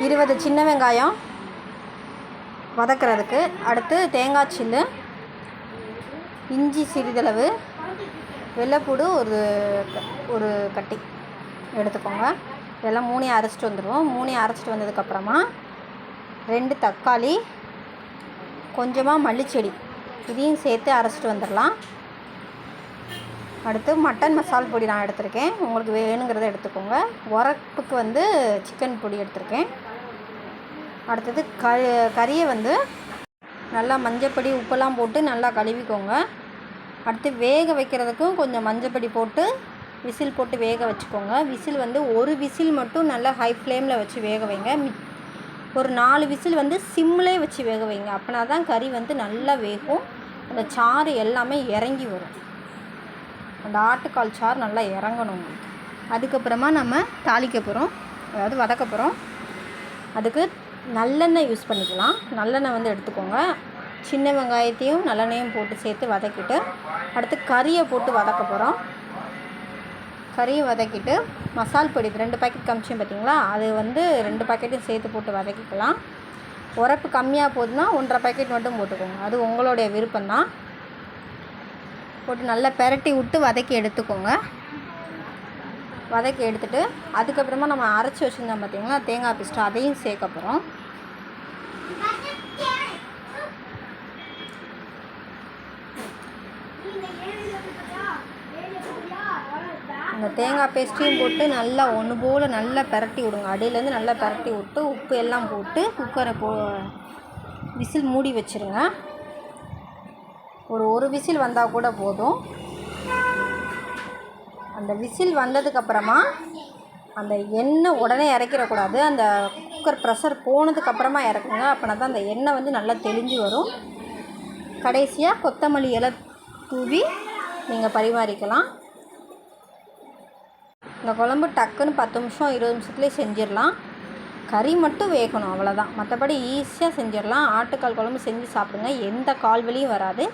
20 சின்ன வெங்காயம் வதக்கிறதுக்கு. அடுத்து தேங்காய் சில்லு, இஞ்சி சிறிதளவு, வெள்ளைப்பூடு ஒரு கட்டி எடுத்துக்கோங்க. இதெல்லாம் 3 அரைச்சிட்டு வந்துடுவோம். 3 அரைச்சிட்டு வந்ததுக்கப்புறமா 2 தக்காளி, கொஞ்சமாக மல்லிச்செடி, இதையும் சேர்த்து அரைச்சிட்டு வந்துடலாம். அடுத்து மட்டன் மசால் பொடி நான் எடுத்திருக்கேன். உங்களுக்கு வேணுங்கிறத எடுத்துக்கோங்க. உரப்புக்கு சிக்கன் பொடி எடுத்திருக்கேன். அடுத்தது கறியை நல்லா மஞ்சப்பொடி உப்பெல்லாம் போட்டு நல்லா கழுவிக்கோங்க. அடுத்து வேக வைக்கிறதுக்கும் கொஞ்சம் மஞ்சப்பொடி போட்டு விசில் போட்டு வேக வச்சுக்கோங்க. விசில் ஒரு விசில் மட்டும் நல்லா ஹை ஃப்ளேமில் வச்சு வேக வைங்க. ஒரு 4 விசில் சிம்மிலே வச்சு வேக வைங்க. அப்படின்னா தான் கறி நல்லா வேகும். அந்த சாறு எல்லாமே இறங்கி வரும். அந்த ஆட்டுக்கால் சாறு நல்லா இறங்கணும். அதுக்கப்புறமா நம்ம தாளிக்க போகிறோம், அதாவது வதக்க போகிறோம். அதுக்கு நல்லெண்ணெய் யூஸ் பண்ணிக்கலாம். நல்லெண்ணெய் எடுத்துக்கோங்க. சின்ன வெங்காயத்தையும் நல்லெண்ணெயும் போட்டு சேர்த்து வதக்கிட்டு அடுத்து கறியை போட்டு வதக்க போகிறோம். கறியை வதக்கிட்டு மசால் பொடி 2 பாக்கெட் காமிச்சேன் பார்த்தீங்களா, அது 2 பாக்கெட்டும் சேர்த்து போட்டு வதக்கிக்கலாம். உரப்பு கம்மியாக போகுதுன்னா 1.5 பாக்கெட் மட்டும் போட்டுக்கோங்க. அது உங்களுடைய விருப்பம்தான். போட்டு நல்லா பெரட்டி விட்டு வதக்கி எடுத்துக்கோங்க. வதக்கி எடுத்துகிட்டு அதுக்கப்புறமா நம்ம அரைச்சி வச்சுருந்தோம் பார்த்தீங்களா தேங்காய் பேஸ்ட்டு, அதையும் சேர்க்க போகிறோம். அந்த தேங்காய் பேஸ்ட்டையும் போட்டு நல்லா ஒன்று போல் நல்லா பெரட்டி விடுங்க. அடியிலேருந்து நல்லா பெரட்டி விட்டு உப்பு எல்லாம் போட்டு குக்கரை விசில் மூடி வச்சுருங்க. ஒரு விசில் வந்தால் கூட போதும். அந்த விசில் வந்ததுக்கப்புறமா அந்த எண்ணெய் உடனே இறக்கிடக்கூடாது. அந்த குக்கர் ப்ரெஷர் போனதுக்கப்புறமா இறக்குங்க. அப்படின்னா தான் அந்த எண்ணெய் நல்லா தெளிஞ்சு வரும். கடைசியாக கொத்தமல்லி இலை தூவி நீங்கள் பரிமாறிக்கலாம். இந்த குழம்பு டக்குன்னு 10 நிமிஷம் 20 நிமிஷத்துலேயே செஞ்சிடலாம். கறி மட்டும் வேகணும், அவ்வளோதான். மற்றபடி ஈஸியாக செஞ்சிடலாம். ஆட்டுக்கால் குழம்பு செஞ்சு சாப்பிடுங்க. எந்த கால் வலியும் வராது.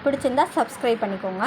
பிடிச்சிருந்தால் சப்ஸ்கிரைப் பண்ணிக்கோங்க.